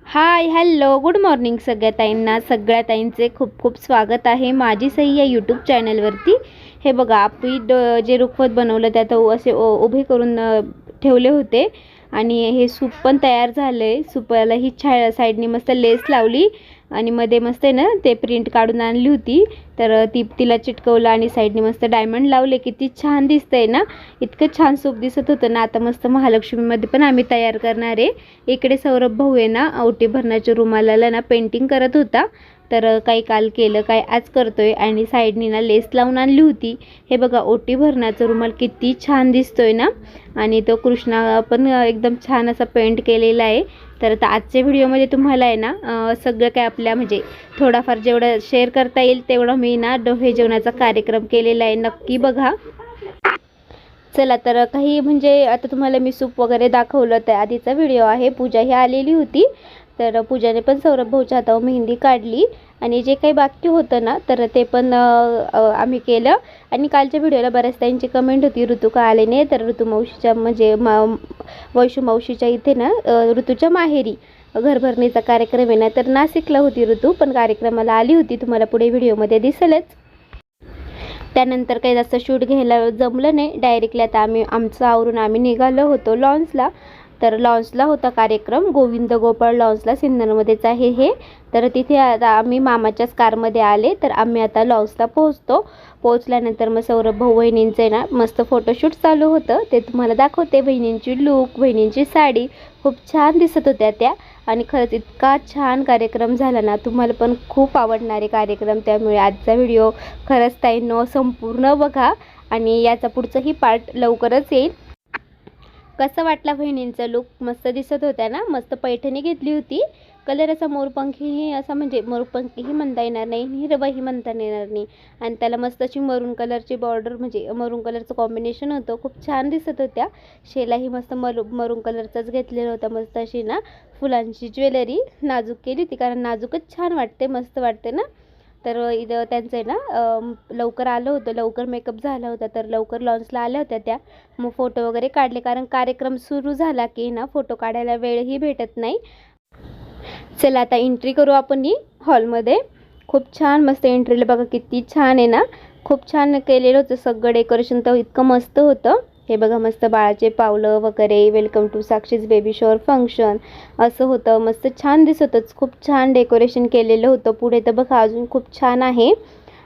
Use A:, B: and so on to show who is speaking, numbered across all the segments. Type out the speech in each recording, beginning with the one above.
A: Hi hello good morning सगळ्या ताईंना. सगळ्या ताईंचे खूप खूप स्वागत आहे माझी सही या यूट्यूब चॅनलवरती. हे बघा आपली जे रुखवत बनवलं त्यात असे उभे करून ठेवले होते आणि हे सूप पण तयार झाले. सूपाला ही साईडनी मस्त लेस लावली आणि मध्ये मस्त आहे ना ते प्रिंट काढून आणली होती, तर तिला चिटकवलं आणि साईडनी मस्त डायमंड लावले. किती छान दिसतंय ना, इतकं छान सूप दिसत होतं ना. आता मस्त महालक्ष्मीमध्ये पण आम्ही तयार करणार आहे. इकडे सौरभ भाऊ आहे ना ओटी भरण्याच्या रुमालाला ना पेंटिंग करत होता, तर काही काल केलं काय आज करतोय आणि साईडनी ना लेस लावून आणली होती. हे बघा ओटी भरण्याचा रुमाल किती छान दिसतोय ना, आणि तो कृष्णा पण एकदम छान असा पेंट केलेला आहे. तर आता आजच्या व्हिडिओमध्ये तुम्हाला आहे ना सगळं काय आपल्या म्हणजे थोडाफार जेवढं शेअर करता येईल तेवढं मी ना डोहे जेवणाचा कार्यक्रम केलेला आहे, नक्की बघा. चला तर काही म्हणजे आता तुम्हाला मी सूप वगैरे दाखवलं, त्या आधीचा व्हिडिओ आहे. पूजा ही आलेली होती, तर पूजाने पण सौरभ भाऊच्या हातावर मेहंदी काढली आणि जे काही बाकी होतं ना तर ते पण आम्ही केलं. आणि कालच्या व्हिडिओला बऱ्याच त्यांची कमेंट होती ऋतू का आले नाही, तर ऋतू मावशीच्या म्हणजे वैशू मावशीच्या इथे ना ऋतूच्या माहेरी घरभरणीचा कार्यक्रम आहे ना, तर नाशिकला होती ऋतू, पण कार्यक्रमाला आली होती. तुम्हाला पुढे व्हिडिओमध्ये दिसेलच. त्यानंतर काही जास्त शूट घ्यायला जमलं नाही. डायरेक्टली आता आमचं आवरून आम्ही निघालो होतो लॉन्सला. तर लॉन्सला होता कार्यक्रम, गोविंद गोपाळ लॉन्सला, सिन्नरमध्येच आहे हे. तर तिथे आता आम्ही मामाच्याच कारमध्ये आले, तर आम्ही आता लॉन्सला पोहोचल्यानंतर मग सौरभ भाऊ बहिणींचे ना मस्त फोटोशूट चालू होतं, ते तुम्हाला दाखवते. बहिणींची लूक, बहिणींची साडी खूप छान दिसत होत्या त्या. आणि खरंच इतका छान कार्यक्रम झाला ना, तुम्हाला पण खूप आवडणारे कार्यक्रम. त्यामुळे आजचा व्हिडिओ खरंच ताईंनो संपूर्ण बघा आणि याचा पुढचंही पार्ट लवकरच येईल. कसं वाटला बहिणींचा लुक? मस्त दिसत होत्या ना. मस्त पैठणी घेतली होती, कलर असा मोरपंखीही असा, म्हणजे मोरपंखीही म्हणता येणार नाही, हिरवाही म्हणता येणार नाही. आणि त्याला मस्त अशी मरून कलरची बॉर्डर, म्हणजे मरून कलरचं कॉम्बिनेशन होतं, खूप छान दिसत होत्या. शेलाही मस्त मरून कलरचाच घेतलेला होता. मस्त अशी ना फुलांची ज्वेलरी नाजूक केली होती, कारण नाजूकच छान वाटते, मस्त वाटते ना. तर इथं त्यांचं आहे ना लवकर आलं होतं, लवकर मेकअप झाला होता, तर लवकर लॉन्चला आल्या होत्या त्या. मग फोटो वगैरे काढले, कारण कार्यक्रम सुरू झाला की ना फोटो काढायला वेळही भेटत नाही. चला आता एंट्री करू आपण ही हॉलमध्ये. खूप छान मस्त एंट्रीला बघा किती छान आहे ना, खूप छान केलेलं होतं सगळं डेकोरेशन, तर इतकं मस्त होतं. हे बघा मस्त बाळाचे पावलं वगैरे, welcome to Sakshi's baby shower function असं होतं. मस्त छान दिसतच, खूप छान डेकोरेशन केलेलं होतं. पुढे तर बघा अजून खूप छान आहे.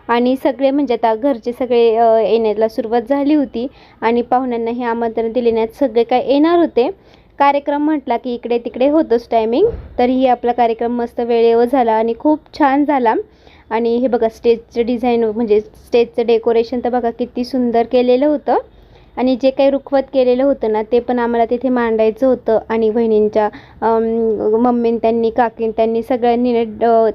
A: आणि सगळे म्हणजे आता घरचे सगळे येण्याला सुरुवात झाली होती आणि पाहुण्यांनाही आमंत्रण दिलेण्यात सगळे काय येणार होते. कार्यक्रम म्हटला की इकडे तिकडे होतोच टायमिंग, तरीही आपला कार्यक्रम मस्त वेळेवर झाला आणि खूप छान झाला. आणि हे बघा स्टेजचं डिझाईन, म्हणजे स्टेजचं डेकोरेशन तर बघा किती सुंदर केलेलं होतं. आणि जे काही रुखवत केलेलं होतं ना ते पण आम्हाला तिथे मांडायचं होतं. आणि बहिणींच्या मम्मीन त्यांनी, काकीन त्यांनी, सगळ्यांनी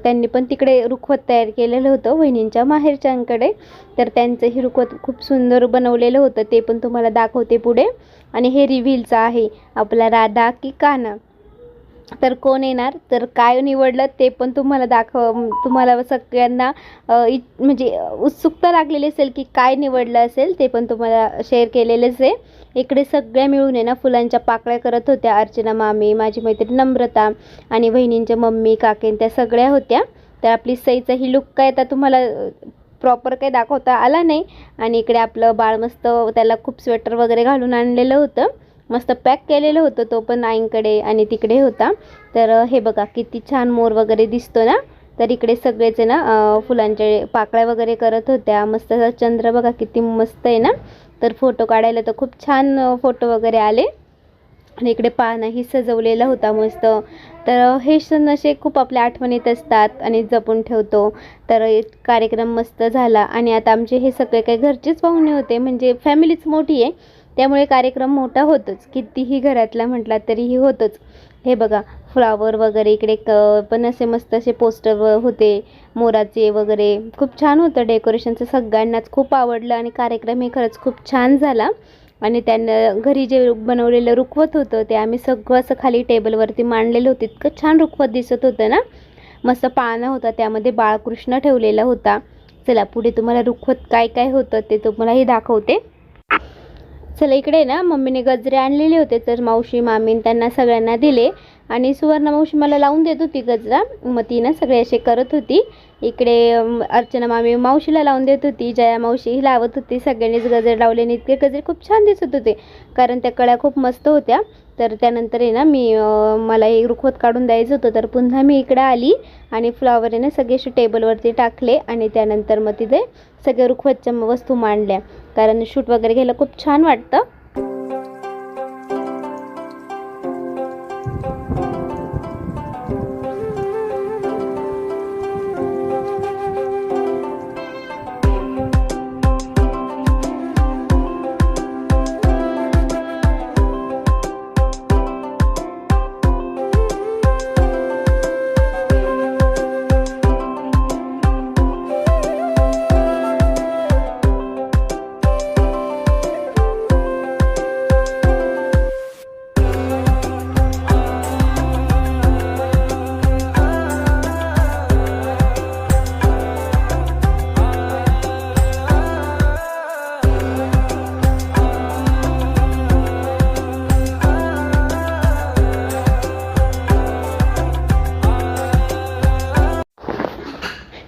A: त्यांनी पण तिकडे रुखवत तयार केलेलं होतं बहिणींच्या माहेरच्यांकडे. तर त्यांचंही रुखवत खूप सुंदर बनवलेलं होतं, ते पण तुम्हाला दाखवते पुढे. आणि हे रिव्हीलचं आहे, आपला राधा की कान्हा, तर कोण येणार, तर काय निवडलं ते पण तुम्हाला तुम्हाला सगळ्यांना म्हणजे उत्सुकता लागलेली असेल की काय निवडलं असेल, ते पण तुम्हाला शेअर केलेलंच आहे. इकडे सगळ्या मिळून आहे ना फुलांच्या पाकळ्या करत होत्या. अर्चना मामी, माझी मैत्रीण नम्रता आणि बहिणींच्या मम्मी काकीन त्या सगळ्या होत्या. तर आपली सईचा ही लुक काय आता तुम्हाला प्रॉपर काही दाखवता आला नाही. आणि इकडे आपलं बाळ मस्त, त्याला खूप स्वेटर वगैरे घालून आणलेलं होतं, मस्त पॅक केलेलं होतं, तो पण आईंकडे आणि तिकडे होता. तर हे बघा किती छान मोर वगैरे दिसतो ना. तर इकडे सगळेच ना फुलांचे पाकळ्या वगैरे करत होत्या. मस्त चंद्र बघा किती मस्त आहे ना. तर फोटो काढायला तर खूप छान फोटो वगैरे आले. आणि इकडे पानाही सजवलेला होता मस्त. तर हे सण असे खूप आपल्या आठवणीत असतात आणि जपून ठेवतो. तर कार्यक्रम मस्त झाला. आणि आता आमचे हे सगळे काही घरचेच पाहुणे होते, म्हणजे फॅमिलीच मोठी आहे, त्यामुळे कार्यक्रम मोठा होतोच, कितीही घरातला म्हटला तरीही होतोच. हे बघा फ्लावर वगैरे इकडे पण असे मस्त असे पोस्टर होते मोराचे वगैरे, खूप छान होतं डेकोरेशनचं, सगळ्यांनाच खूप आवडलं. आणि कार्यक्रम हे खरंच खूप छान झाला. आणि त्यांना घरी जे बनवलेलं रुखवत होतं ते आम्ही सगळं असं खाली टेबलवरती मांडलेलं होतं. इतकं छान रुखवत दिसत होतं ना, मस्त पाळणा होता, त्यामध्ये बाळकृष्ण ठेवलेला होता. चला पुढे तुम्हाला रुखवत काय काय होतं ते तुम्हालाही दाखवते. चला इकडे ना मम्मीने गजरे आणलेले होते, तर मावशी मामीन त्यांना सगळ्यांना दिले. आणि सुवर्णा मावशी मला लावून देत होती गजरा, मग ती ना सगळे असे करत होती. इकडे अर्चना मामी मावशीला लावून देत होती, जया मावशी ही लावत होती. सगळ्यांनीच गजरे लावले आणि इतके गजरे खूप छान दिसत होते कारण त्या कळ्या खूप मस्त होत्या. तर त्यानंतर आहे ना मला एक रुखवत काढून द्यायचं होतं, तर पुन्हा मी इकडे आली आणि फ्लॉवर आहे ना सगळे असे टेबलवरती टाकले आणि त्यानंतर मग तिथे सगळे रुखवतच्या वस्तू मांडल्या कारण शूट वगैरे घ्यायला खूप छान वाटतं.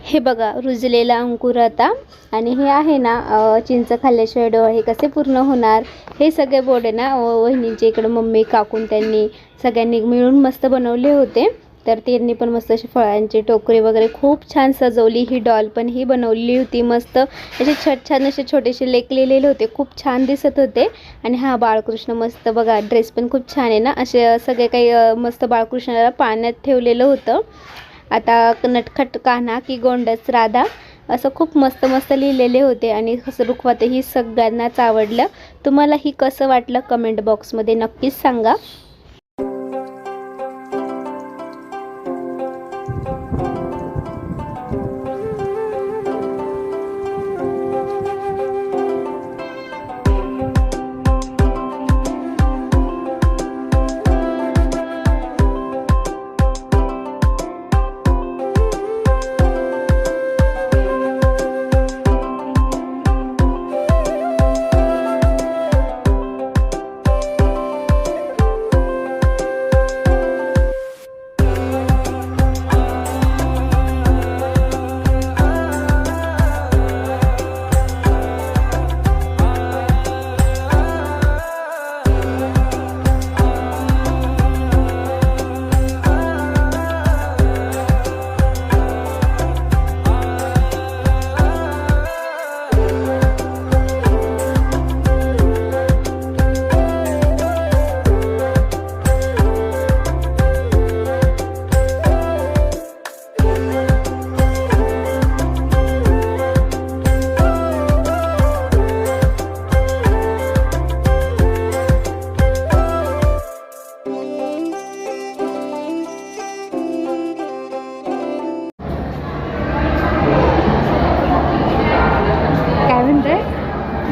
A: हे बघा रुजलेला अंकुर आता, आणि हे आहे ना चिंच खाल्ल्याशिवाय डोळे कसे पूर्ण होणार, हे सगळे बोर्ड आहे ना वहिनींच्या इकडं मम्मी काकून त्यांनी सगळ्यांनी मिळून मस्त बनवले होते. तर त्यांनी पण मस्त असे फळांचे टोकरे वगैरे खूप छान सजवली. ही डॉल पण ही बनवली होती मस्त असे छान असे छोटेसे लेख लिहिलेले होते, खूप छान दिसत होते. आणि हा बाळकृष्ण मस्त बघा, ड्रेस पण खूप छान आहे ना, असे सगळे काही मस्त बाळकृष्णाला पाण्यात ठेवलेलं होतं. आता नटखट कान्हा की गोंडस राधा असं खूप मस्त मस्त लिहिलेले होते आणि असं रुखवत ही सगळ्यांनाच आवडलं. तुम्हाला ही कसं वाटलं कमेंट बॉक्समध्ये नक्कीच सांगा.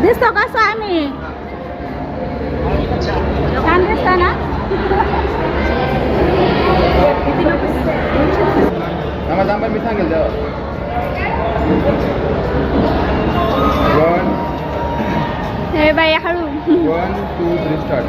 B: दिसतो कसं आहे मी छान दिसता ना.
C: मी सांगेल तेव्हा 1
A: हे बाई हळू
C: 1 2 3 स्टार्ट.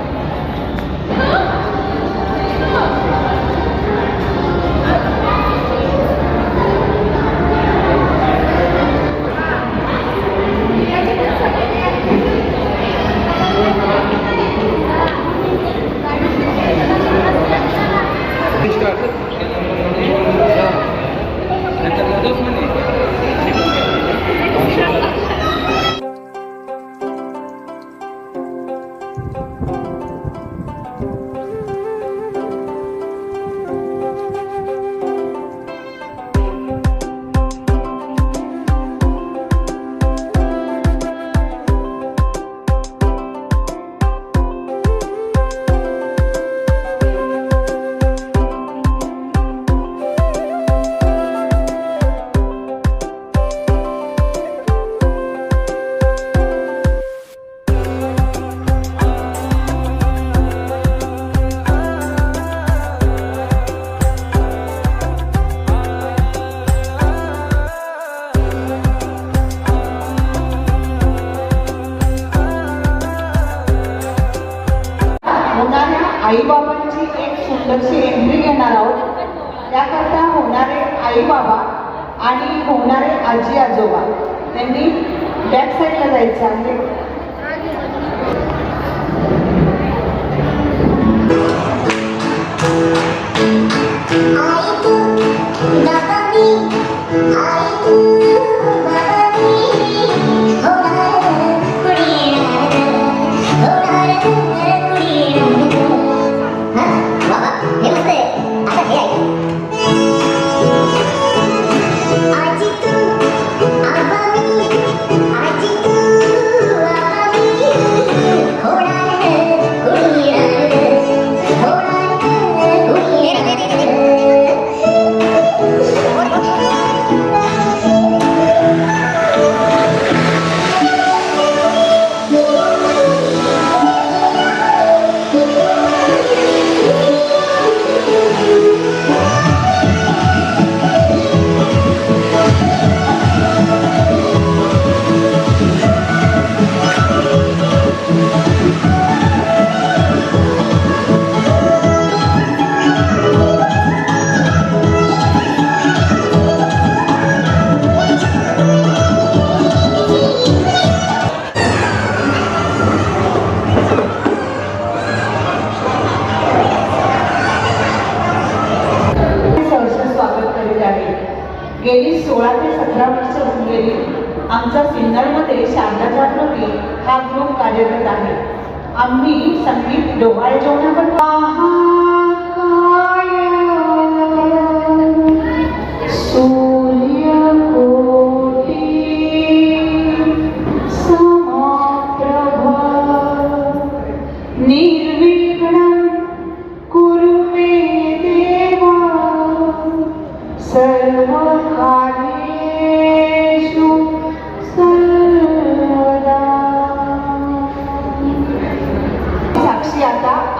D: आईबाबांची एक सुंदरशी एंट्री घेणार आहोत. त्याकरता होणारे आईबाबा आणि होणारे आजी आजोबा त्यांनी बॅक साईडला जायचं आहे. गेली 16 ते 17 वर्ष होऊन गेली. आमचा सिन्नरमध्ये शारदा जागृती हा ग्रुप कार्यरत आहे. आम्ही संगीत डोहाळे जेवणाबद्दल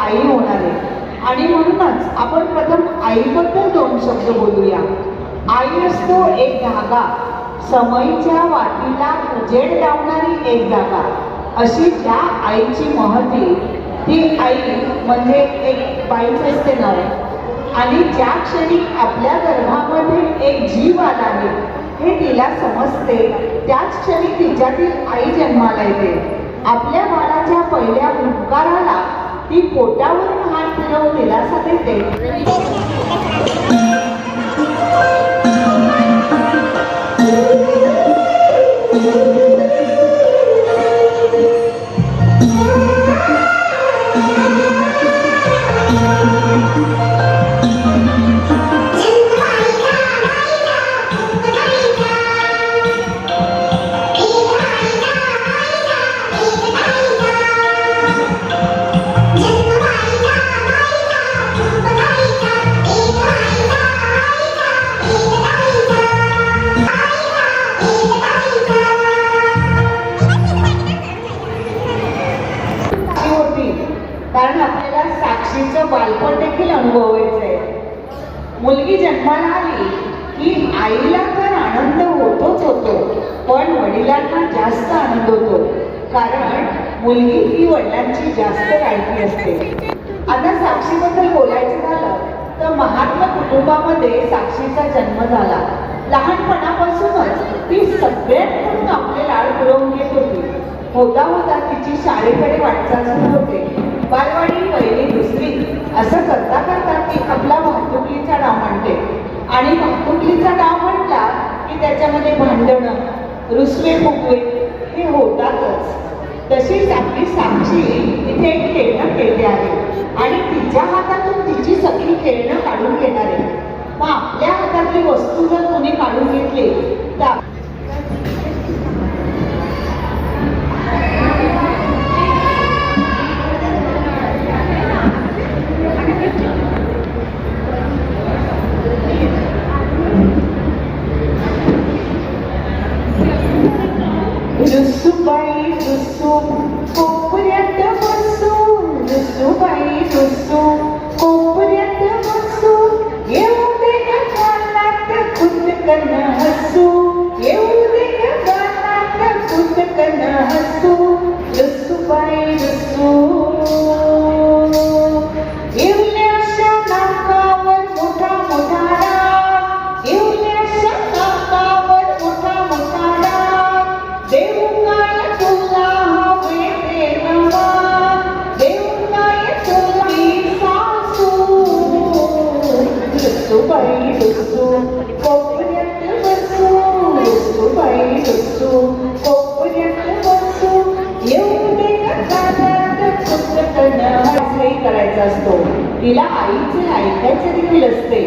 D: आई होणार आहे. आणि म्हणूनच आपण प्रथम आईबद्दल 2 शब्द बोलूया. आई असतो एक धागा, समईच्या वाटीला उजेड लावणारी एक जागा. अशी त्या आईची महती, ती आई म्हणजे एक बाईच असते ना. आणि ज्या क्षणी आपल्या गर्भामध्ये एक जीव आला आहे हे तिला समजते, त्याच क्षणी तिच्यातील आई जन्माला येते. आपल्या बाळाच्या पहिल्या उपकाराला ती पोटावरून हात फिरवून दिलासा देते. कारण आपल्याला साक्षीचं बालपण देखील अनुभवायचंय. मुलगी जन्माला आली की आईला तर आनंद होतोच होतो, पण वडिलांना जास्त आनंद होतो. कारण मुलगी ही वडिलांची जास्त लाडकी असते. आता साक्षीबद्दल बोलायचं झालं तर महात्मा कुटुंबामध्ये साक्षीचा जन्म झाला. लहानपणापासूनच ती सगळ्यात म्हणून आपले लाड पुरवून घेत होती. होता होता तिची शाळेकडे वाटचाल सुरू होते. बालवाडी पहिली दुसरी असं करता करता ती आपला भातुकलीचा डाव म्हणते. आणि भातुकलीचा डाव म्हटला की त्याच्यामध्ये भांडणं, रुसवे फुगवे हे होतातच. तशीच आपली साक्षी इथे एक खेळणं खेळते आहे आणि तिच्या हातातून तिची सगळी खेळणं काढून घेणार आहे. मग आपल्या हातातली वस्तू जर तुम्ही काढून घेतली तर रुसूबाई रुसू कोपऱ्यात बसून, रुसूबाई रुसू कोपऱ्यात बसून, येऊ दे गालात खुदकन हसू, करायचा असतो. तिला आईचे ऐकायचे देखील असते.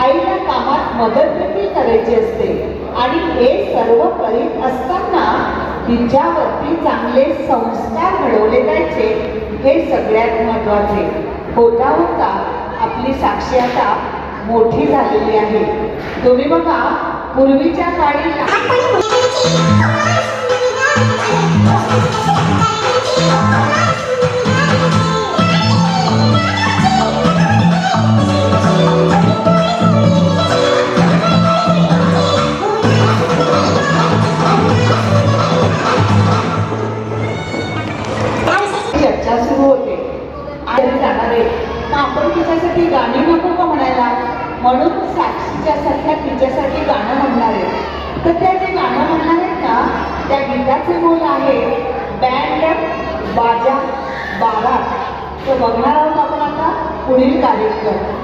D: आईला कामात मदत देखील करायची असते. आणि हे सर्व करीत असताना तिच्यावरती चांगले संस्कार घडवले जायचे, हे सगळ्यात महत्वाचे. होता होता आपली साक्षी आता मोठी झालेली आहे. तुम्ही बघा, पूर्वीच्या काळी चर्चा सुरू होते आणि जाणारे, मग आपण तिच्यासाठी गाणी नको का म्हणायला, म्हणून साक्षीच्या सारख्या तिच्यासाठी गाणं म्हणणार आहे. तर त्या जे गाणं म्हणणार आहेत ना, त्या गीताचे बोल आहे बँड बाजा बारात. तर बघणार आहोत आपण आता पुढील कार्यक्रम.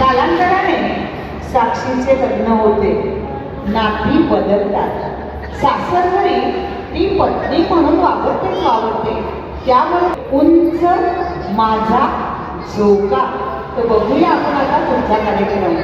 D: कालांतराने साक्षीचे लग्न होते. नाती बदलतात. सासरघरी ती पत्नी म्हणून वावरते. त्यामुळे उंच माझा झोका. तर बघूया आपण आता पुढचा कार्यक्रम.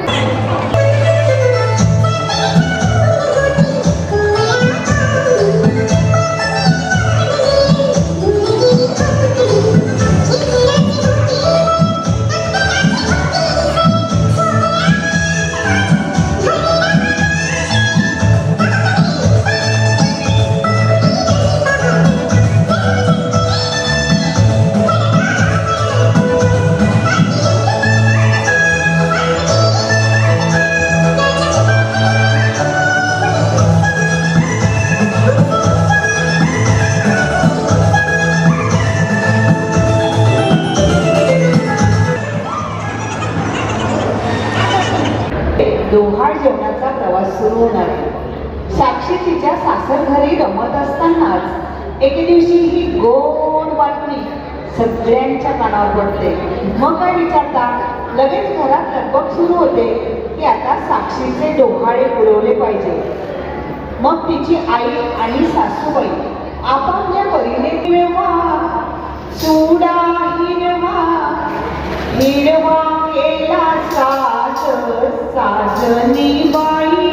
D: डोहाळ जेवणाचा प्रवास सुरू होणार आहे. साक्षी तिच्या सासरघरी रमत असतानाच एके दिवशी ही गोड बातमी सगळ्यांच्या कानावर पडते. मग काय विचारता, लगेच घरात लगबग सुरू होते की आता साक्षीचे डोहाळे पुरवले पाहिजे. मग तिची आई आणि सासूबाई आपापल्या परीने हिरवा चुडा हिरवा केला साजनी बाई,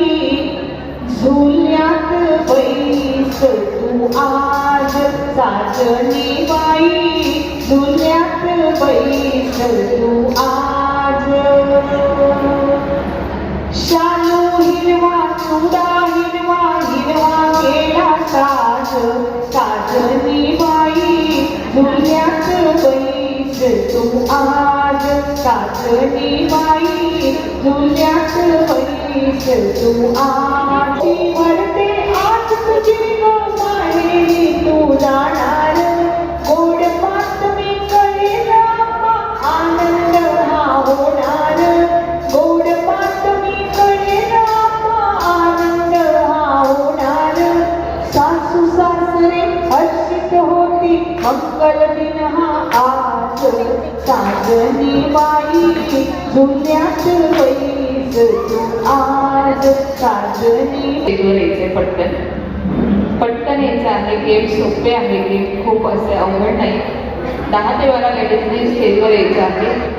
D: झुल्यात बैस तू आज साजनी बाई, झुल्यात बैस तू आज. शालू हिरवा चुडा हिरवा केला साजनी बाई, झुल्यात बैस तू आज साजनी बाई, झुल्यात बैस तू आज. म्हणते आज तुझी माहेरी तू जाणार, गोड बातमी कळेल आनंद हा होणार, गोड बातमी कळेल आनंद हा होणार. सासू सासरे हर्षित होती मंगल दिन हा आज, साजनी बाई झुल्यात बैस तू आज साजनी. यायचे पटकन यायचं आहे. गेम सोपे आहे, गेम खूप असे अवघड नाही. 10 ते 12 लेडीजने स्टेजवर यायचं आहे.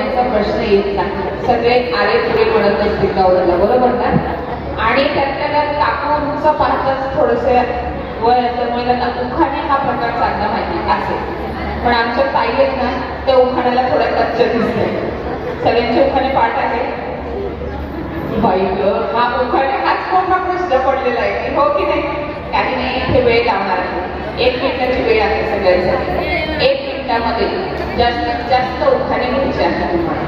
E: गौरवाचा प्रश्न येत नाही. सगळे आले पुढे म्हणत असतील गौरवला, बरोबर ना? आणि त्यातल्या काकूंचं पाहताच थोडंसं वय असल्यामुळे त्यांना उखाणे हा प्रकार चांगला माहिती असेल. पण आमच्या ताई आहेत ना, त्या उखाण्याला थोड्या कच्च्या दिसते. सगळ्यांचे उखाणे पाठ आहे. बाई ग, हा उखाणे हाच मोठा प्रश्न पडलेला आहे की हो की नाही? काही नाही, इथे वेळ लावणार आहे. 1 मिनिटाची वेळ आहे सगळ्यांसाठी. 1 मिनिटामध्ये जास्तीत जास्त उखाणे घ्यायचे आहेत तुम्हाला.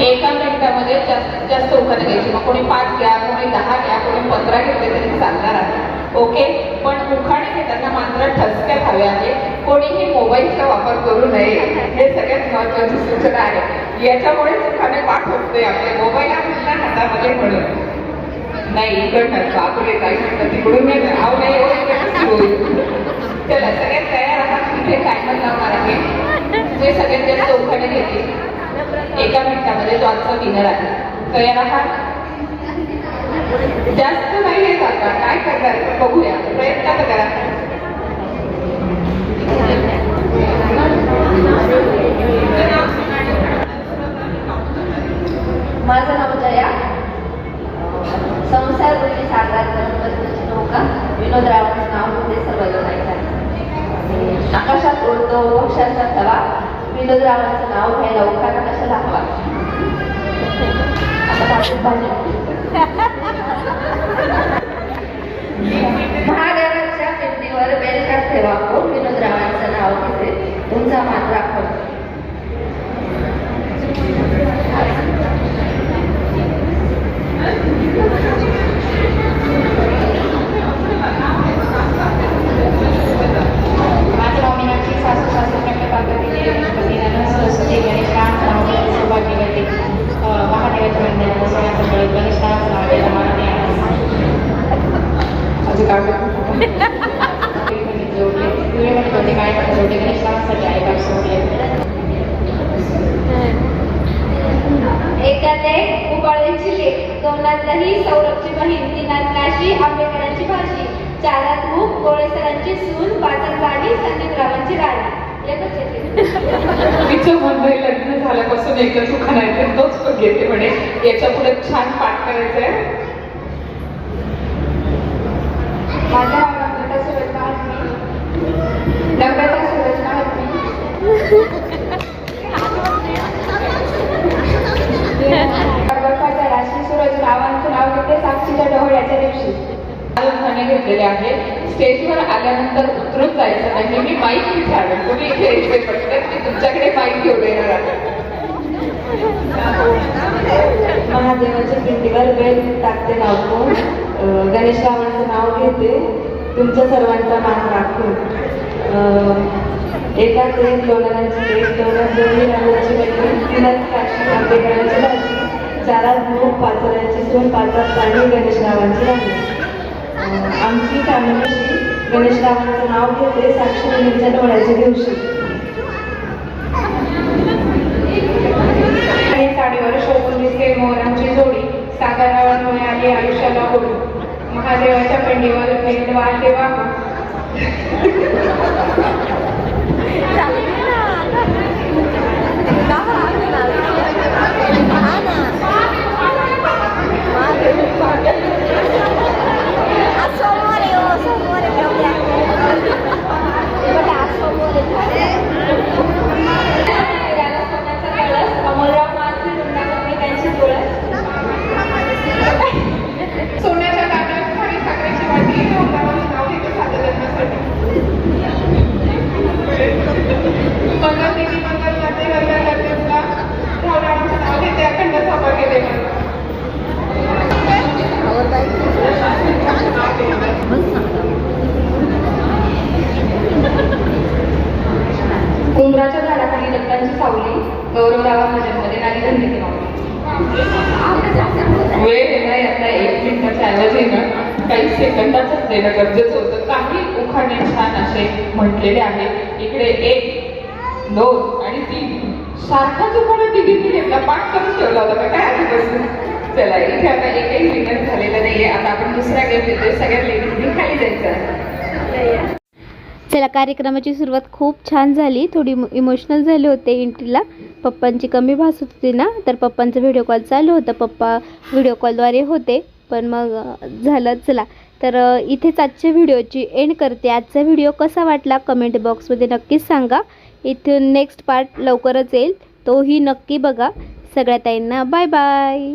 E: 1 मिनिटामध्ये जास्तीत जास्त उखाणे घ्यायची. मग कोणी 5 घ्या, कोणी 10 घ्या, कोणी 15 घेतले तरी चालणार आहे. ओके, पण उखाणे घेताना मात्र ठसक्यात हवे आहे. कोणीही मोबाईलचा वापर करू नये, हे सगळ्यात महत्वाची सूचना आहे. याच्यामुळे उखाणे पाठ होत नाही. आपले मोबाईल आपल्या हातामध्ये म्हणून नाही इकडनं बापरे काही म्हणतात तिकडून नाही नाव नाही होईल. चला सगळ्यात तयार आहात. इथे टायमर लावणार आहे. जे सगळ्यात जास्त उखाणे घेतील 1 मिनिटामध्ये तो आजचा विनर आहे. तयार आहात? जास्त नाही येत आता, काय करणार बघूया, प्रयत्न तर करा.
F: माझं नाव जया. संसार वृत्ती साकार करत नौका विनोदरावांचं नाव होते सर्वजण ऐकतात. आकाशात उडतो पक्षांचा थवा, विनोदरावांचं नाव घ्यायला उखाणा कशाला हवा. आता महादेवाच्या पिंडीवर बेलकात ठेवा, कोण विनोदरावांचं नाव घेते तुमचा मान राखून.
E: माझं नाव मीनाक्षी. सासू सासऱ्यांच्या पद्धतीने गणपतीला सरस्वती गणेशराम रावले सौभाग्यवती महादेवाच्या मंदिरात सोन्याचं बळी गणेशराम रावलेला मानणे अजून जोडले वेळेमध्ये होते काय करता जोडले गणेशरामासाठी आई सोडले.
F: एकात एक उबाळीची लेक, दोनातही सौरभची बहीण, तिनात काशी आंबेडकरांची भाषी, चारात मूग गोळेसरांची सून, पाचात गाडी संदीपरावांची गाडी. एकच येते.
E: तिचं म्हणणं लग्न झाल्यापासून एकच उखाणा आहे तोच पण घेते म्हणे. याच्या पुढे छान पाठ करायचंय.
F: माझ्या नम्रता सुरज महात्मी. नम्रता सुरज महात्मी. राशी सूरज रावांचं नाव घेते साक्षीच्या डोहळ्याच्या दिवशी.
E: उखाणे घेतलेले आहे. स्टेजवर आल्यानंतर उतरून जायचं नाही. मी माईक इथे आले, तुम्ही इथे यायचे पटकन. मी तुमच्याकडे माईक घेऊन येणार आहे.
F: महादेवाच्या पिंडीवर बेल टाकते लावून, गणेशरावांचं नाव घेते तुमच्या सर्वांचा मान राखून. एकाच एक लोणारांची लेक, दोनात दोन्ही रावणाची बहीण, तिनात काशी आंबेडकरांची भाजी, चारात मूग पाचोऱ्यांची सून, पाचात गाणी गणेशरावांची राणी. आमची फॅमिली गणेशरावांचं नाव घेते साक्षी डोळ्याच्या दिवशी.
E: साडीवर शोभून दिसते मोरांची जोडी, सागरावर आली आयुष्याला गोडी, महादेवाच्या पिंडीवर भेट वाढते बाबा. सोन्याच्या ताटात आणि साखरेची वाटी नाव घेते साधं लग्नासाठी. मंगल देवी मंगल करते गंगा करते तुला रावणाचं नाव घेते अखंड सौभाग्य देवा.
F: उंबराच्या झाडाखाली दत्तांची सावली, गौरवरावांना जन्मदिन आणि धन्यती मावली.
E: वेळ नाही आता 1 मिनिटाच्या ऐवजी ना काही सेकंदाचंच देणं गरजेचं होतं. काही उखाणे छान असे म्हटलेले आहेत. इकडे 1, 2 आणि 3 सारखाच उखाणा तिघींनी घेतला, पाठ करून ठेवला होता का काय आधीपासून. चला इथे आता एकही विनर झालेलं नाहीये. आता आपण दुसरा गेम घेतोय. सगळ्या लेडीजनी खाली जायचं.
A: चला, कार्यक्रमाची सुरुवात खूप छान झाली. थोडी इमोशनल झाले होते एंट्रीला. पप्पांची कमी भास होती ना, तर पप्पांचा व्हिडिओ कॉल चालू होता. पप्पा व्हिडिओ कॉलद्वारे होते, पण मग झालं. चला, तर इथेच आजच्या व्हिडिओची एंड करते. आजचा व्हिडिओ कसा वाटला कमेंट बॉक्समध्ये नक्कीच सांगा. इथून नेक्स्ट पार्ट लवकरच येईल, तोही नक्की बघा. सगळ्या ताईंना बाय बाय.